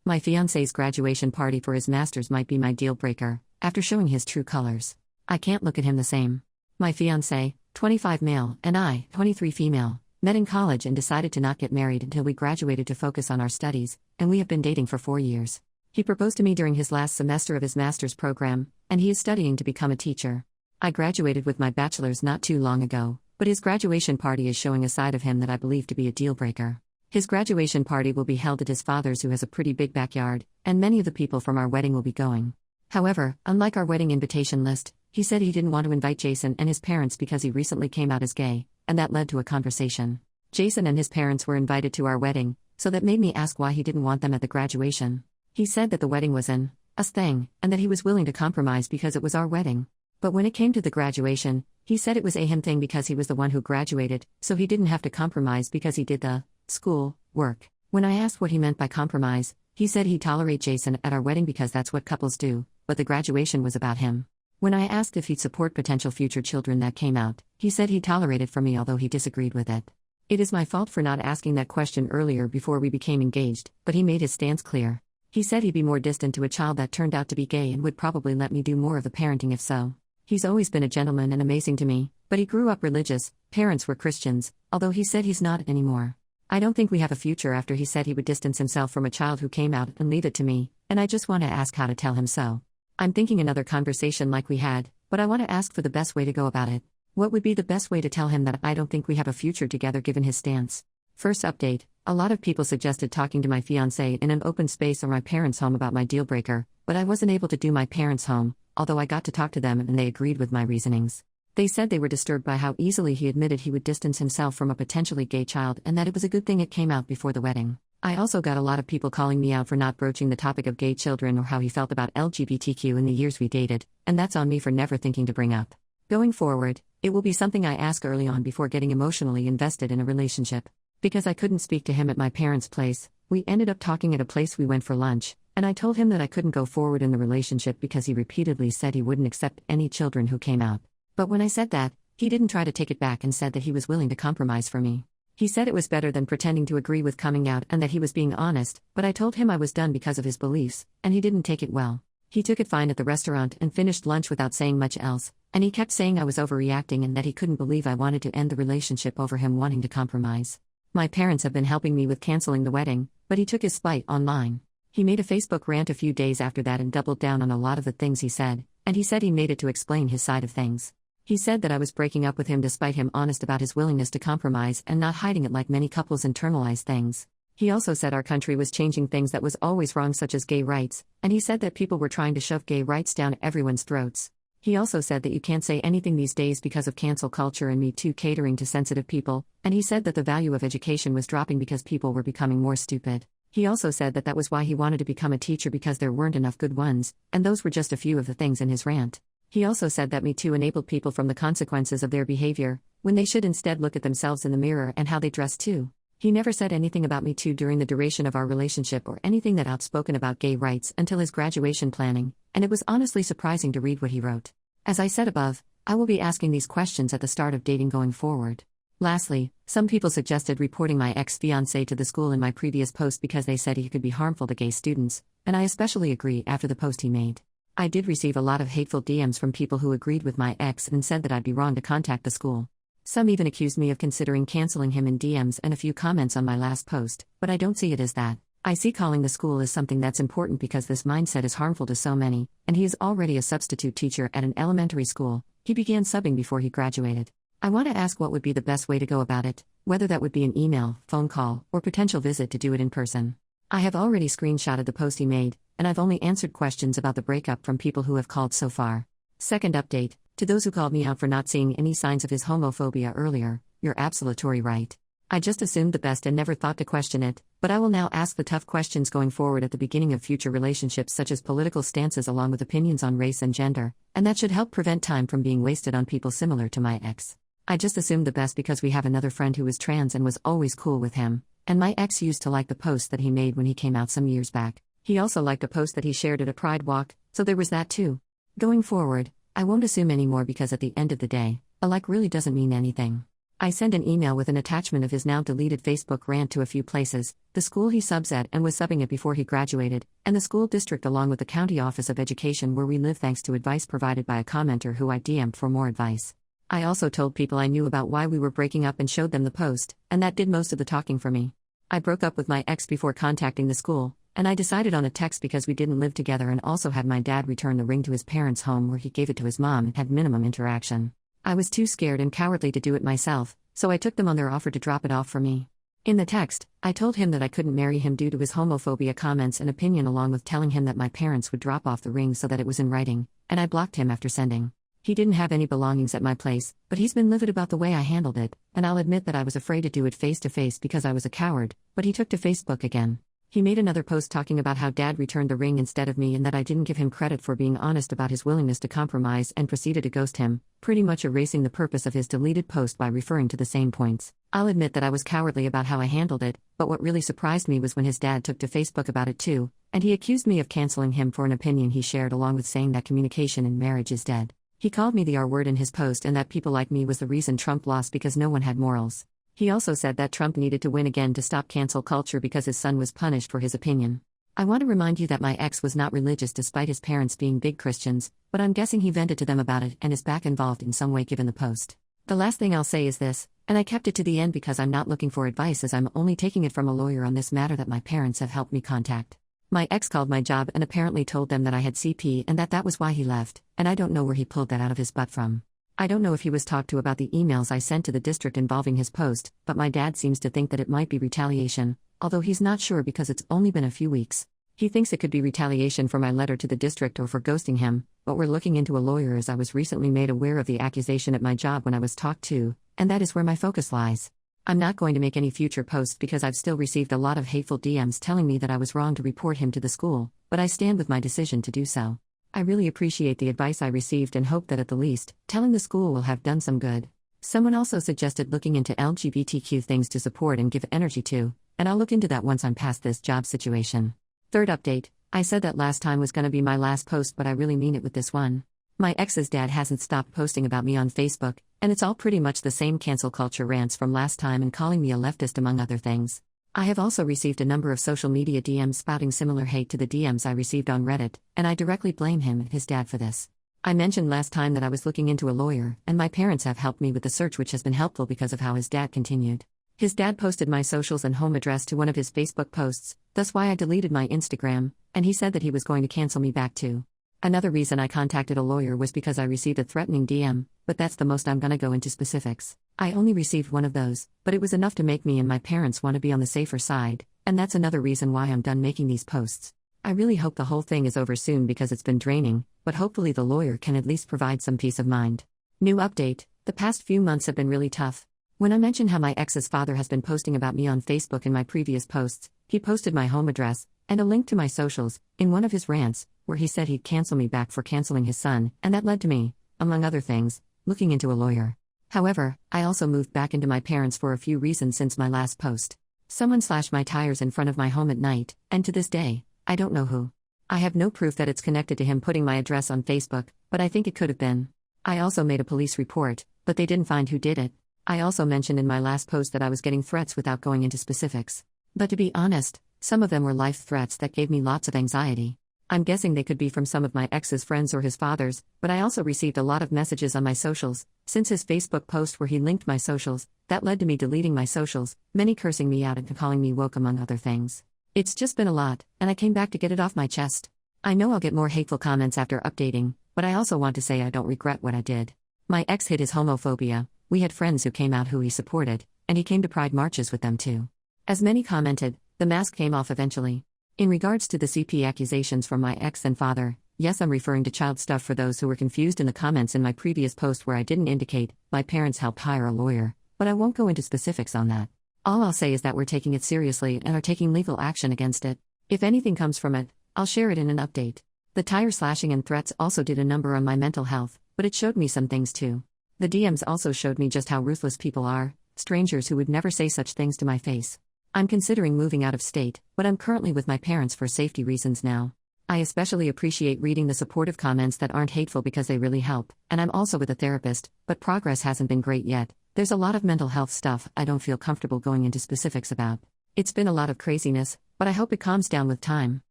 My fiancé's graduation party for his master's might be my deal breaker, after showing his true colors. I can't look at him the same. My fiancé, 25 male, and I, 23 female, met in college and decided to not get married until we graduated to focus on our studies, and we have been dating for 4 years. He proposed to me during his last semester of his master's program, and he is studying to become a teacher. I graduated with my bachelor's not too long ago, but his graduation party is showing a side of him that I believe to be a deal breaker. His graduation party will be held at his father's, who has a pretty big backyard, and many of the people from our wedding will be going. However, unlike our wedding invitation list, he said he didn't want to invite Jason and his parents because he recently came out as gay, and that led to a conversation. Jason and his parents were invited to our wedding, so that made me ask why he didn't want them at the graduation. He said that the wedding was an us thing, and that he was willing to compromise because it was our wedding. But when it came to the graduation, he said it was a him thing because he was the one who graduated, so he didn't have to compromise because he did the school work. When I asked what he meant by compromise, he said he'd tolerate Jason at our wedding because that's what couples do, but the graduation was about him. When I asked if he'd support potential future children that came out, he said he'd tolerate it for me, although he disagreed with it. It is my fault for not asking that question earlier before we became engaged, but he made his stance clear. He said he'd be more distant to a child that turned out to be gay and would probably let me do more of the parenting if so. He's always been a gentleman and amazing to me, but he grew up religious, parents were Christians, although he said he's not anymore. I don't think we have a future after he said he would distance himself from a child who came out and leave it to me, and I just want to ask how to tell him so. I'm thinking another conversation like we had, but I want to ask for the best way to go about it. What would be the best way to tell him that I don't think we have a future together given his stance? First update, a lot of people suggested talking to my fiancé in an open space or my parents' home about my deal breaker, but I wasn't able to do my parents' home, although I got to talk to them and they agreed with my reasonings. They said they were disturbed by how easily he admitted he would distance himself from a potentially gay child and that it was a good thing it came out before the wedding. I also got a lot of people calling me out for not broaching the topic of gay children or how he felt about LGBTQ in the years we dated, and that's on me for never thinking to bring up. Going forward, it will be something I ask early on before getting emotionally invested in a relationship. Because I couldn't speak to him at my parents' place, we ended up talking at a place we went for lunch, and I told him that I couldn't go forward in the relationship because he repeatedly said he wouldn't accept any children who came out. But when I said that, he didn't try to take it back and said that he was willing to compromise for me. He said it was better than pretending to agree with coming out and that he was being honest, but I told him I was done because of his beliefs, and he didn't take it well. He took it fine at the restaurant and finished lunch without saying much else, and he kept saying I was overreacting and that he couldn't believe I wanted to end the relationship over him wanting to compromise. My parents have been helping me with canceling the wedding, but he took his spite online. He made a Facebook rant a few days after that and doubled down on a lot of the things he said, and he said he made it to explain his side of things. He said that I was breaking up with him despite him honest about his willingness to compromise and not hiding it like many couples internalize things. He also said our country was changing things that was always wrong, such as gay rights, and he said that people were trying to shove gay rights down everyone's throats. He also said that you can't say anything these days because of cancel culture and Me Too catering to sensitive people, and he said that the value of education was dropping because people were becoming more stupid. He also said that that was why he wanted to become a teacher because there weren't enough good ones, and those were just a few of the things in his rant. He also said that Me Too enabled people from the consequences of their behavior, when they should instead look at themselves in the mirror and how they dress too. He never said anything about Me Too during the duration of our relationship or anything that outspoken about gay rights until his graduation planning, and it was honestly surprising to read what he wrote. As I said above, I will be asking these questions at the start of dating going forward. Lastly, some people suggested reporting my ex-fiancé to the school in my previous post because they said he could be harmful to gay students, and I especially agree after the post he made. I did receive a lot of hateful DMs from people who agreed with my ex and said that I'd be wrong to contact the school. Some even accused me of considering canceling him in DMs and a few comments on my last post, but I don't see it as that. I see calling the school as something that's important because this mindset is harmful to so many, and he is already a substitute teacher at an elementary school. He began subbing before he graduated. I want to ask what would be the best way to go about it, whether that would be an email, phone call, or potential visit to do it in person. I have already screenshotted the post he made, and I've only answered questions about the breakup from people who have called so far. Second update, to those who called me out for not seeing any signs of his homophobia earlier, you're absolutely right. I just assumed the best and never thought to question it, but I will now ask the tough questions going forward at the beginning of future relationships, such as political stances along with opinions on race and gender, and that should help prevent time from being wasted on people similar to my ex. I just assumed the best because we have another friend who is trans and was always cool with him, and my ex used to like the post that he made when he came out some years back. He also liked a post that he shared at a Pride walk, so there was that too. Going forward, I won't assume anymore because at the end of the day, a like really doesn't mean anything. I sent an email with an attachment of his now deleted Facebook rant to a few places: the school he subs at and was subbing at before he graduated, and the school district along with the county office of education where we live, thanks to advice provided by a commenter who I DM'd for more advice. I also told people I knew about why we were breaking up and showed them the post, and that did most of the talking for me. I broke up with my ex before contacting the school, and I decided on a text because we didn't live together, and also had my dad return the ring to his parents' home where he gave it to his mom and had minimum interaction. I was too scared and cowardly to do it myself, so I took them on their offer to drop it off for me. In the text, I told him that I couldn't marry him due to his homophobia comments and opinion, along with telling him that my parents would drop off the ring so that it was in writing, and I blocked him after sending. He didn't have any belongings at my place, but he's been livid about the way I handled it, and I'll admit that I was afraid to do it face to face because I was a coward, but he took to Facebook again. He made another post talking about how dad returned the ring instead of me and that I didn't give him credit for being honest about his willingness to compromise, and proceeded to ghost him, pretty much erasing the purpose of his deleted post by referring to the same points. I'll admit that I was cowardly about how I handled it, but what really surprised me was when his dad took to Facebook about it too, and he accused me of canceling him for an opinion he shared, along with saying that communication in marriage is dead. He called me the R word in his post and that people like me was the reason Trump lost because no one had morals. He also said that Trump needed to win again to stop cancel culture because his son was punished for his opinion. I want to remind you that my ex was not religious despite his parents being big Christians, but I'm guessing he vented to them about it and is back involved in some way given the post. The last thing I'll say is this, and I kept it to the end because I'm not looking for advice, as I'm only taking it from a lawyer on this matter that my parents have helped me contact. My ex called my job and apparently told them that I had CP and that was why he left, and I don't know where he pulled that out of his butt from. I don't know if he was talked to about the emails I sent to the district involving his post, but my dad seems to think that it might be retaliation, although he's not sure because it's only been a few weeks. He thinks it could be retaliation for my letter to the district or for ghosting him, but we're looking into a lawyer as I was recently made aware of the accusation at my job when I was talked to, and that is where my focus lies. I'm not going to make any future posts because I've still received a lot of hateful DMs telling me that I was wrong to report him to the school, but I stand with my decision to do so. I really appreciate the advice I received and hope that at the least, telling the school will have done some good. Someone also suggested looking into LGBTQ things to support and give energy to, and I'll look into that once I'm past this job situation. Third update, I said that last time was gonna be my last post, but I really mean it with this one. My ex's dad hasn't stopped posting about me on Facebook, and it's all pretty much the same cancel culture rants from last time and calling me a leftist among other things. I have also received a number of social media DMs spouting similar hate to the DMs I received on Reddit, and I directly blame him and his dad for this. I mentioned last time that I was looking into a lawyer, and my parents have helped me with the search, which has been helpful because of how his dad continued. His dad posted my socials and home address to one of his Facebook posts, thus why I deleted my Instagram, and he said that he was going to cancel me back too. Another reason I contacted a lawyer was because I received a threatening DM, but that's the most I'm gonna go into specifics. I only received one of those, but it was enough to make me and my parents want to be on the safer side, and that's another reason why I'm done making these posts. I really hope the whole thing is over soon because it's been draining, but hopefully the lawyer can at least provide some peace of mind. New update, the past few months have been really tough. When I mentioned how my ex's father has been posting about me on Facebook in my previous posts, he posted my home address and a link to my socials in one of his rants, where he said he'd cancel me back for canceling his son, and that led to me, among other things, looking into a lawyer. However, I also moved back into my parents for a few reasons since my last post. Someone slashed my tires in front of my home at night, and to this day, I don't know who. I have no proof that it's connected to him putting my address on Facebook, but I think it could have been. I also made a police report, but they didn't find who did it. I also mentioned in my last post that I was getting threats without going into specifics. But to be honest, some of them were life threats that gave me lots of anxiety. I'm guessing they could be from some of my ex's friends or his father's, but I also received a lot of messages on my socials, since his Facebook post where he linked my socials, that led to me deleting my socials, many cursing me out and calling me woke among other things. It's just been a lot, and I came back to get it off my chest. I know I'll get more hateful comments after updating, but I also want to say I don't regret what I did. My ex hid his homophobia. We had friends who came out who he supported, and he came to pride marches with them too. As many commented, the mask came off eventually. In regards to the CP accusations from my ex and father, yes, I'm referring to child stuff for those who were confused in the comments in my previous post where I didn't indicate my parents helped hire a lawyer, but I won't go into specifics on that. All I'll say is that we're taking it seriously and are taking legal action against it. If anything comes from it, I'll share it in an update. The tire slashing and threats also did a number on my mental health, but it showed me some things too. The DMs also showed me just how ruthless people are, strangers who would never say such things to my face. I'm considering moving out of state, but I'm currently with my parents for safety reasons now. I especially appreciate reading the supportive comments that aren't hateful because they really help, and I'm also with a therapist, but progress hasn't been great yet. There's a lot of mental health stuff I don't feel comfortable going into specifics about. It's been a lot of craziness, but I hope it calms down with time.